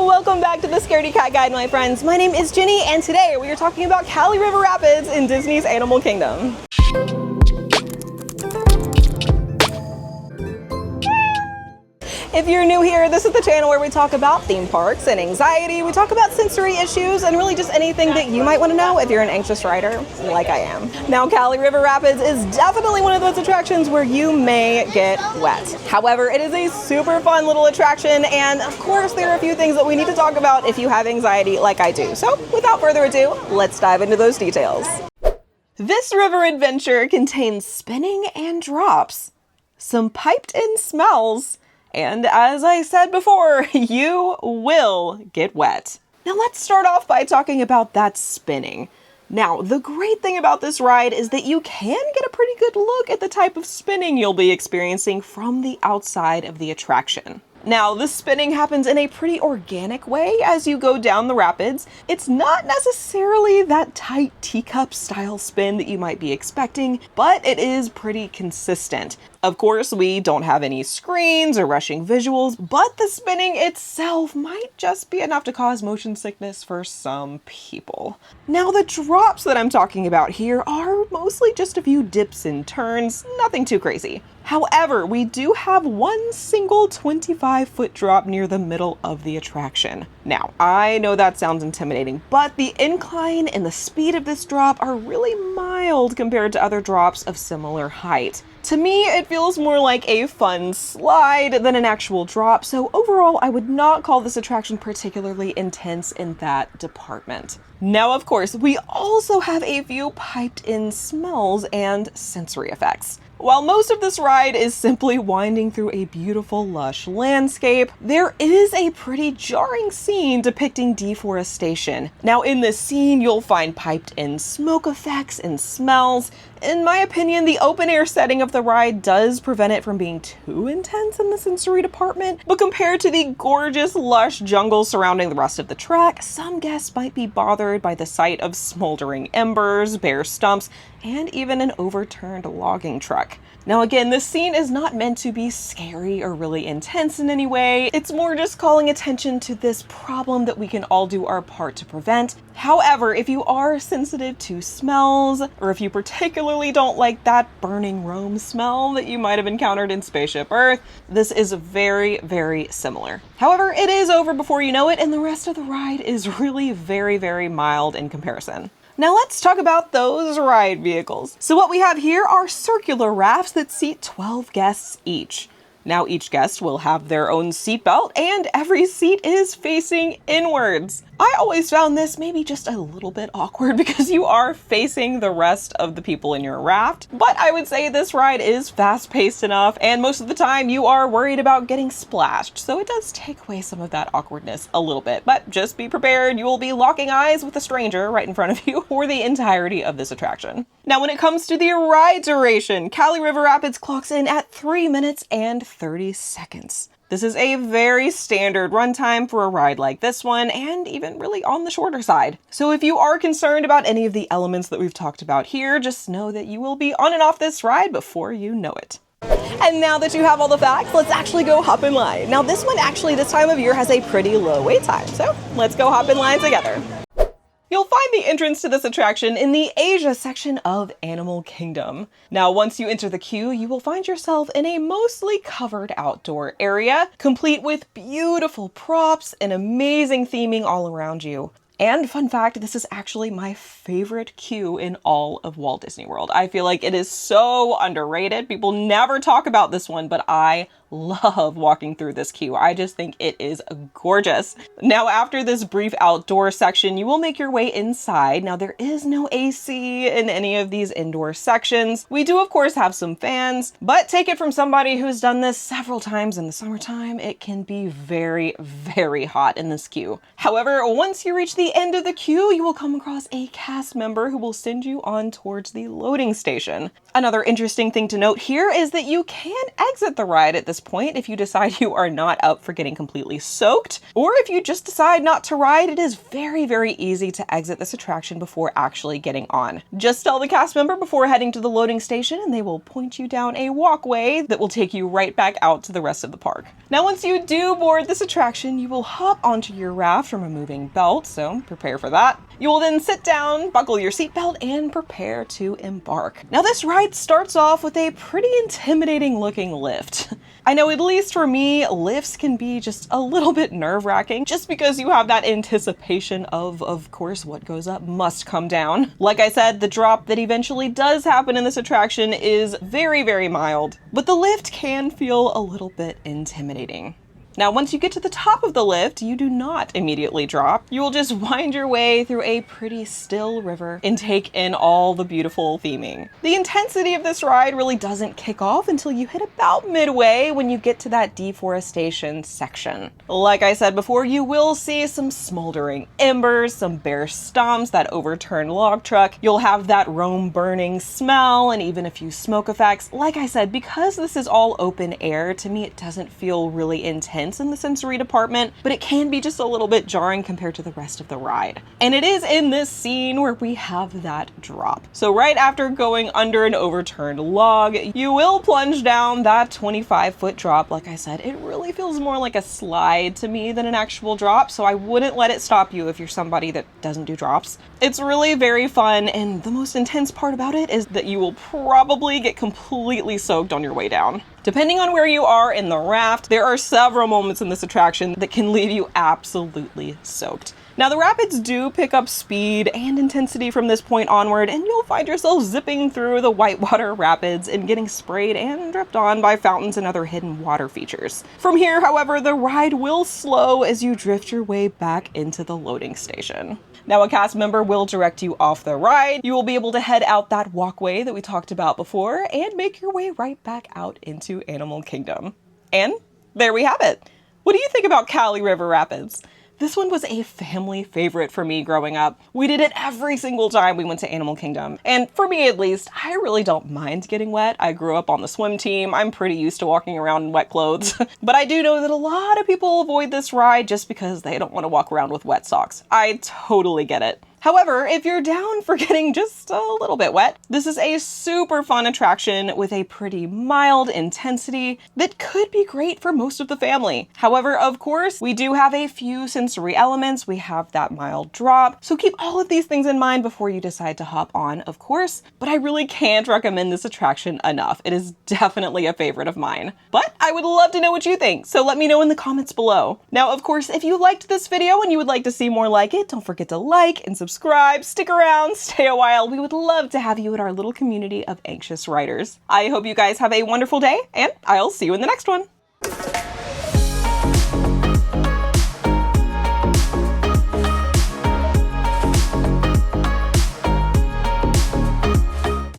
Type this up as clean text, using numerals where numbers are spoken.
Welcome back to the Scaredy Cat Guide, my friends. My name is Ginny, and today we are talking about Kali River Rapids in Disney's Animal Kingdom. If you're new here, this is the channel where we talk about theme parks and anxiety. We talk about sensory issues and really just anything that you might want to know if you're an anxious rider like I am. Now, Kali River Rapids is definitely one of those attractions where you may get wet. However, it is a super fun little attraction, and of course there are a few things that we need to talk about if you have anxiety like I do. So without further ado, let's dive into those details. This river adventure contains spinning and drops, some piped-in smells, and as I said before, you will get wet. Now let's start off by talking about that spinning. Now, the great thing about this ride is that you can get a pretty good look at the type of spinning you'll be experiencing from the outside of the attraction. Now, the spinning happens in a pretty organic way as you go down the rapids. It's not necessarily that tight teacup style spin that you might be expecting, but it is pretty consistent. Of course, we don't have any screens or rushing visuals, but the spinning itself might just be enough to cause motion sickness for some people. Now, the drops that I'm talking about here are mostly just a few dips and turns, nothing too crazy. However, we do have one single 25-foot drop near the middle of the attraction. Now, I know that sounds intimidating, but the incline and the speed of this drop are really mild compared to other drops of similar height. To me, it feels more like a fun slide than an actual drop, so overall, I would not call this attraction particularly intense in that department. Now, of course, we also have a few piped-in smells and sensory effects. While most of this ride is simply winding through a beautiful, lush landscape, there is a pretty jarring scene depicting deforestation. Now, in this scene, you'll find piped-in smoke effects and smells. In my opinion, the open-air setting of the ride does prevent it from being too intense in the sensory department, but compared to the gorgeous, lush jungle surrounding the rest of the track, some guests might be bothered by the sight of smoldering embers, bare stumps, and even an overturned logging truck. Now again, this scene is not meant to be scary or really intense in any way. It's more just calling attention to this problem that we can all do our part to prevent. However, if you are sensitive to smells, or if you particularly don't like that burning Rome smell that you might have encountered in Spaceship Earth, this is very, very similar. However, it is over before you know it, and the rest of the ride is really very, very mild in comparison. Now let's talk about those ride vehicles. So what we have here are circular rafts that seat 12 guests each. Now each guest will have their own seatbelt, and every seat is facing inwards. I always found this maybe just a little bit awkward because you are facing the rest of the people in your raft, but I would say this ride is fast-paced enough, and most of the time you are worried about getting splashed, so it does take away some of that awkwardness a little bit. But just be prepared, you will be locking eyes with a stranger right in front of you for the entirety of this attraction. Now when it comes to the ride duration, Kali River Rapids clocks in at 3 minutes and 30 seconds. This is a very standard runtime for a ride like this one, and even really on the shorter side. So if you are concerned about any of the elements that we've talked about here, just know that you will be on and off this ride before you know it. And now that you have all the facts, let's actually go hop in line. Now this one actually this time of year has a pretty low wait time, so let's go hop in line together. You'll find the entrance to this attraction in the Asia section of Animal Kingdom. Now, once you enter the queue, you will find yourself in a mostly covered outdoor area, complete with beautiful props and amazing theming all around you. And fun fact, this is actually my favorite queue in all of Walt Disney World. I feel like it is so underrated. People never talk about this one, but I love walking through this queue. I just think it is gorgeous. Now, after this brief outdoor section, you will make your way inside. Now, there is no AC in any of these indoor sections. We do, of course, have some fans, but take it from somebody who's done this several times in the summertime, it can be very, very hot in this queue. However, once you reach the end of the queue, you will come across a cast member who will send you on towards the loading station. Another interesting thing to note here is that you can exit the ride at this this point if you decide you are not up for getting completely soaked, or if you just decide not to ride, it is very, very easy to exit this attraction before actually getting on. Just tell the cast member before heading to the loading station and they will point you down a walkway that will take you right back out to the rest of the park. Now, once you do board this attraction, you will hop onto your raft from a moving belt, so prepare for that. You will then sit down, buckle your seatbelt, and prepare to embark. Now, this ride starts off with a pretty intimidating looking lift. I know, at least for me, lifts can be just a little bit nerve-wracking just because you have that anticipation of course, what goes up must come down. Like I said, the drop that eventually does happen in this attraction is very, very mild, but the lift can feel a little bit intimidating. Now, once you get to the top of the lift, you do not immediately drop. You will just wind your way through a pretty still river and take in all the beautiful theming. The intensity of this ride really doesn't kick off until you hit about midway when you get to that deforestation section. Like I said before, you will see some smoldering embers, some bare stumps, that overturned log truck. You'll have that Rome burning smell and even a few smoke effects. Like I said, because this is all open air, to me it doesn't feel really intense in the sensory department, but it can be just a little bit jarring compared to the rest of the ride. And it is in this scene where we have that drop. So right after going under an overturned log, you will plunge down that 25-foot drop. Like I said, it really feels more like a slide to me than an actual drop, so I wouldn't let it stop you if you're somebody that doesn't do drops. It's really very fun, and the most intense part about it is that you will probably get completely soaked on your way down. Depending on where you are in the raft, there are several moments in this attraction that can leave you absolutely soaked. Now, the rapids do pick up speed and intensity from this point onward, and you'll find yourself zipping through the whitewater rapids and getting sprayed and dripped on by fountains and other hidden water features. From here, however, the ride will slow as you drift your way back into the loading station. Now, a cast member will direct you off the ride. You will be able to head out that walkway that we talked about before and make your way right back out into Animal Kingdom. And there we have it. What do you think about Kali River Rapids? This one was a family favorite for me growing up. We did it every single time we went to Animal Kingdom. And for me at least, I really don't mind getting wet. I grew up on the swim team. I'm pretty used to walking around in wet clothes. But I do know that a lot of people avoid this ride just because they don't want to walk around with wet socks. I totally get it. However, if you're down for getting just a little bit wet, this is a super fun attraction with a pretty mild intensity that could be great for most of the family. However, of course, we do have a few sensory elements. We have that mild drop, so keep all of these things in mind before you decide to hop on, of course, but I really can't recommend this attraction enough. It is definitely a favorite of mine. But I would love to know what you think, so let me know in the comments below. Now, of course, if you liked this video and you would like to see more like it, don't forget to like and subscribe, stick around, stay a while. We would love to have you in our little community of anxious riders. I hope you guys have a wonderful day, and I'll see you in the next one.